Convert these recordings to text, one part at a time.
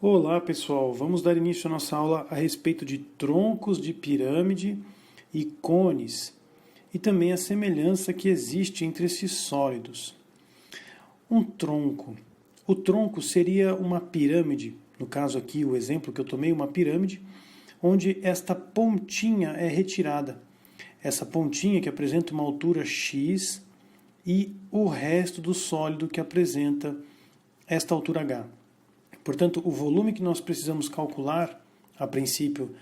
Olá pessoal, vamos dar início à nossa aula a respeito de troncos de pirâmide e cones e também a semelhança que existe entre esses sólidos. Um tronco. O tronco seria uma pirâmide, no caso aqui o exemplo que eu tomei, uma pirâmide, onde esta pontinha é retirada. Essa pontinha que apresenta uma altura x e o resto do sólido que apresenta esta altura h. Portanto, o volume que nós precisamos calcular, a princípio,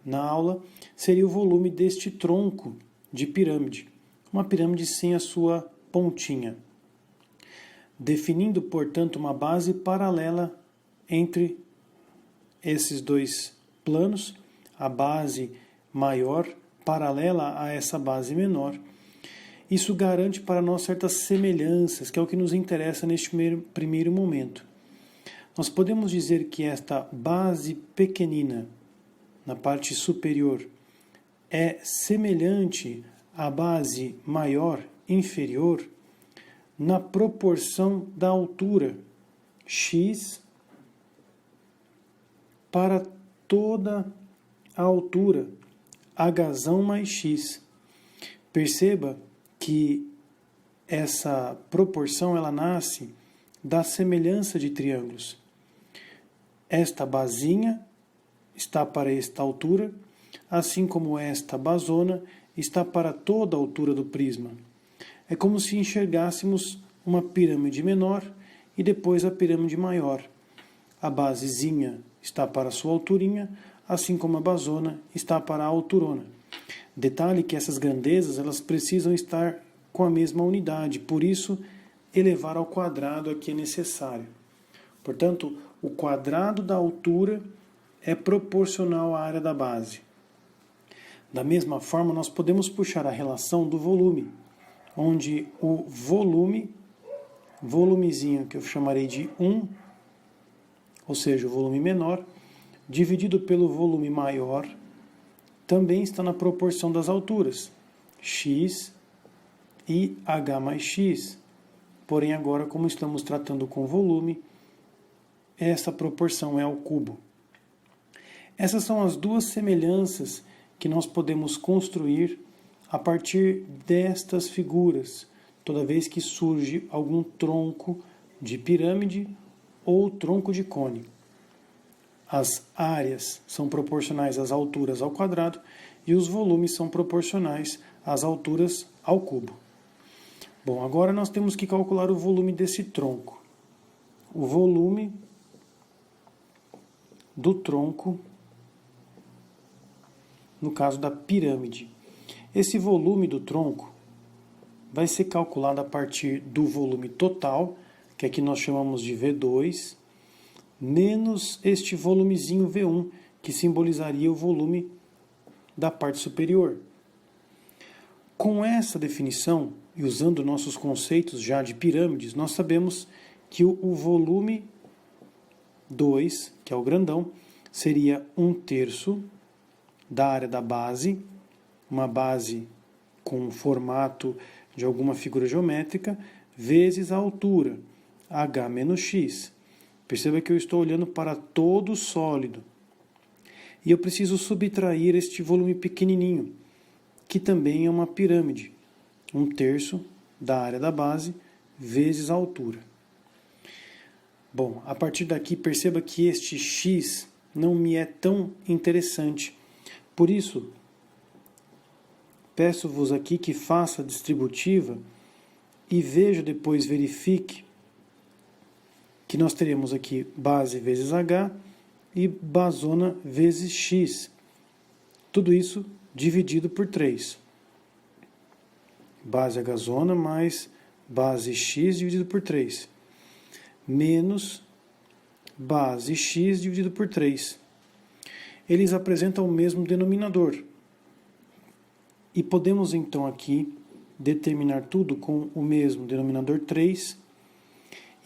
na aula, seria o volume deste tronco de pirâmide. Uma pirâmide sem a sua pontinha. Definindo, portanto, uma base paralela entre esses dois planos, a base maior paralela a essa base menor. Isso garante para nós certas semelhanças, que é o que nos interessa neste primeiro momento. Nós podemos dizer que esta base pequenina, na parte superior, é semelhante à base maior, inferior, na proporção da altura x para toda a altura, h mais x. Perceba que essa proporção ela nasce da semelhança de triângulos. Esta basinha está para esta altura, assim como esta basona está para toda a altura do prisma. É como se enxergássemos uma pirâmide menor e depois a pirâmide maior. A basezinha está para a sua alturinha, assim como a basona está para a alturona. Detalhe que essas grandezas elas precisam estar com a mesma unidade, por isso elevar ao quadrado aqui é necessário. Portanto, o quadrado da altura é proporcional à área da base. Da mesma forma, nós podemos puxar a relação do volume, onde o volumezinho que eu chamarei de 1, ou seja, o volume menor, dividido pelo volume maior, também está na proporção das alturas, x e h mais x. Porém, agora, como estamos tratando com volume, essa proporção é ao cubo. Essas são as duas semelhanças que nós podemos construir a partir destas figuras, toda vez que surge algum tronco de pirâmide ou tronco de cone. As áreas são proporcionais às alturas ao quadrado e os volumes são proporcionais às alturas ao cubo. Bom, agora nós temos que calcular o volume desse tronco. O volume do tronco, no caso da pirâmide. Esse volume do tronco vai ser calculado a partir do volume total, que aqui nós chamamos de V2, menos este volumezinho V1, que simbolizaria o volume da parte superior. Com essa definição, e usando nossos conceitos já de pirâmides, nós sabemos que o volume 2, que é o grandão, seria 1/3 da área da base, uma base com formato de alguma figura geométrica, vezes a altura, h menos x. Perceba que eu estou olhando para todo o sólido. E eu preciso subtrair este volume pequenininho, que também é uma pirâmide, 1/3 da área da base, vezes a altura. Bom, a partir daqui perceba que este x não me é tão interessante. Por isso, peço-vos aqui que faça a distributiva e veja depois, verifique que nós teremos aqui base vezes h e basona vezes x. Tudo isso dividido por 3. Base hzona mais base x dividido por 3. Menos base x dividido por 3. Eles apresentam o mesmo denominador. E podemos então aqui determinar tudo com o mesmo denominador 3.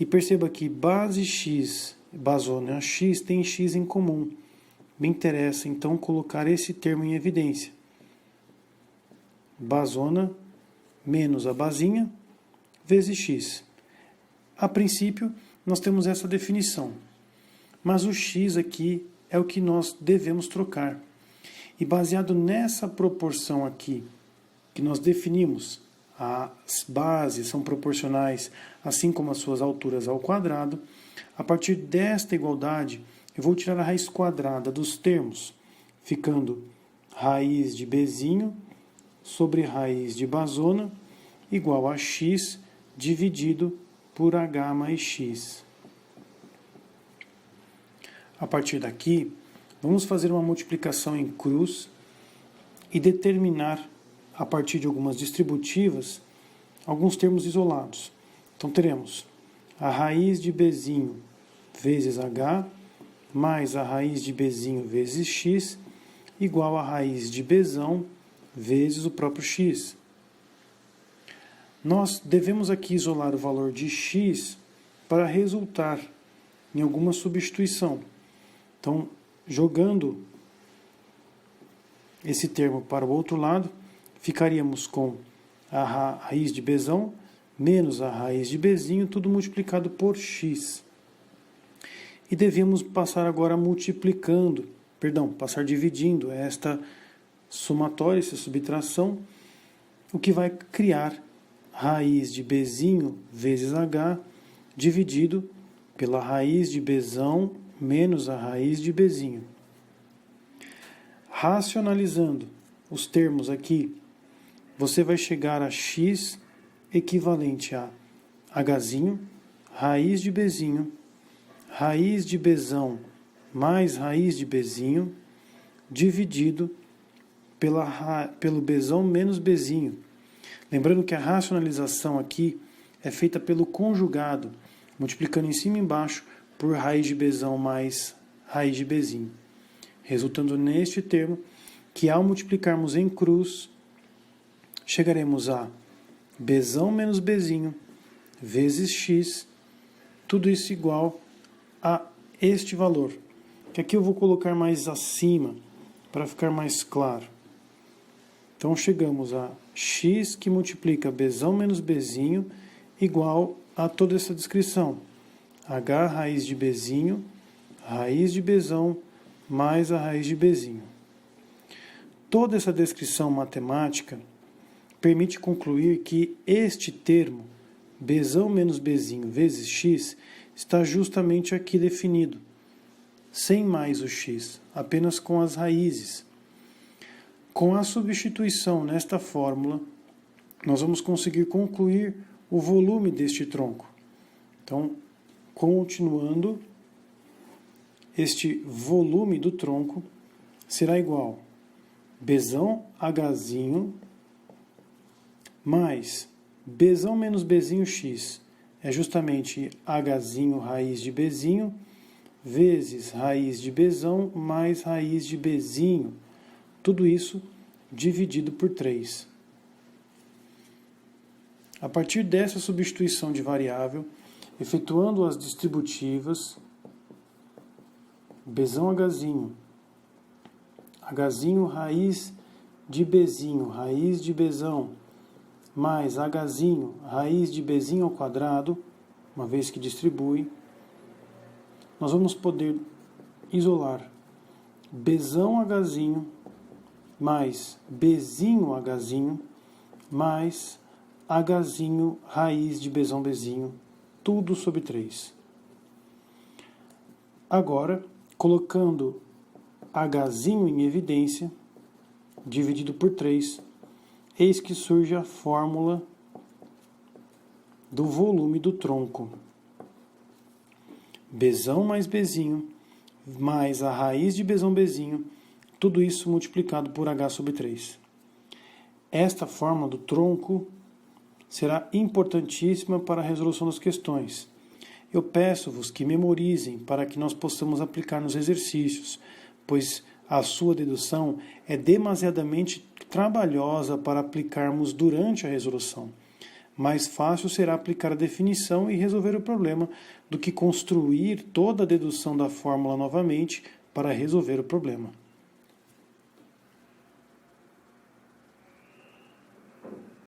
E perceba que base x, basona x, tem x em comum. Me interessa então colocar esse termo em evidência. Basona menos a basinha vezes x. A princípio, nós temos essa definição. mas o x aqui é o que nós devemos trocar. E baseado nessa proporção aqui, que nós definimos, as bases são proporcionais, assim como as suas alturas ao quadrado, a partir desta igualdade, eu vou tirar a raiz quadrada dos termos, ficando raiz de bezinho sobre raiz de basona igual a x dividido por h mais x. A partir daqui, vamos fazer uma multiplicação em cruz e determinar, a partir de algumas distributivas, alguns termos isolados. Então teremos a raiz de bezinho vezes h mais a raiz de bezinho vezes x igual a raiz de bezão vezes o próprio x. Nós devemos aqui isolar o valor de x para resultar em alguma substituição. Então, jogando esse termo para o outro lado, ficaríamos com a raiz de bezão menos a raiz de bezinho, tudo multiplicado por x. E devemos passar agora passar dividindo esta somatória, essa subtração, o que vai criar raiz de bezinho vezes h dividido pela raiz de bezão menos a raiz de bezinho. Racionalizando os termos aqui, você vai chegar a x equivalente a hzinho, raiz de bezinho, raiz de bezão mais raiz de bezinho, dividido pelo bezão menos bezinho. Lembrando que a racionalização aqui é feita pelo conjugado, multiplicando em cima e embaixo por raiz de bezão mais raiz de bezinho, resultando neste termo que, ao multiplicarmos em cruz, chegaremos a bezão menos bezinho vezes x, tudo isso igual a este valor, que aqui eu vou colocar mais acima para ficar mais claro. Então chegamos a x que multiplica bezão menos bezinho igual a toda essa descrição. H raiz de bezinho, raiz de bezão mais a raiz de bezinho. Toda essa descrição matemática permite concluir que este termo, bezão menos bezinho vezes x, está justamente aqui definido, sem mais o x, apenas com as raízes. Com a substituição nesta fórmula, nós vamos conseguir concluir o volume deste tronco. Então, continuando, este volume do tronco será igual bezão hzinho mais bezão menos bezinho x, é justamente hzinho raiz de bezinho vezes raiz de bezão mais raiz de bezinho, tudo isso dividido por 3. A partir dessa substituição de variável, efetuando as distributivas, bezão hzinho raiz de bezinho, raiz de bezão, mais hzinho raiz de bezinho ao quadrado, uma vez que distribui, nós vamos poder isolar bezão hzinho mais bezinho hzinho mais hzinho raiz de bezão bezinho, tudo sobre 3. Agora, colocando hzinho em evidência, dividido por 3, eis que surge a fórmula do volume do tronco. Bezão mais bezinho, mais a raiz de bezão bezinho, tudo isso multiplicado por h sobre 3. Esta fórmula do tronco será importantíssima para a resolução das questões. Eu peço-vos que memorizem para que nós possamos aplicar nos exercícios, pois a sua dedução é demasiadamente trabalhosa para aplicarmos durante a resolução. Mais fácil será aplicar a definição e resolver o problema do que construir toda a dedução da fórmula novamente para resolver o problema.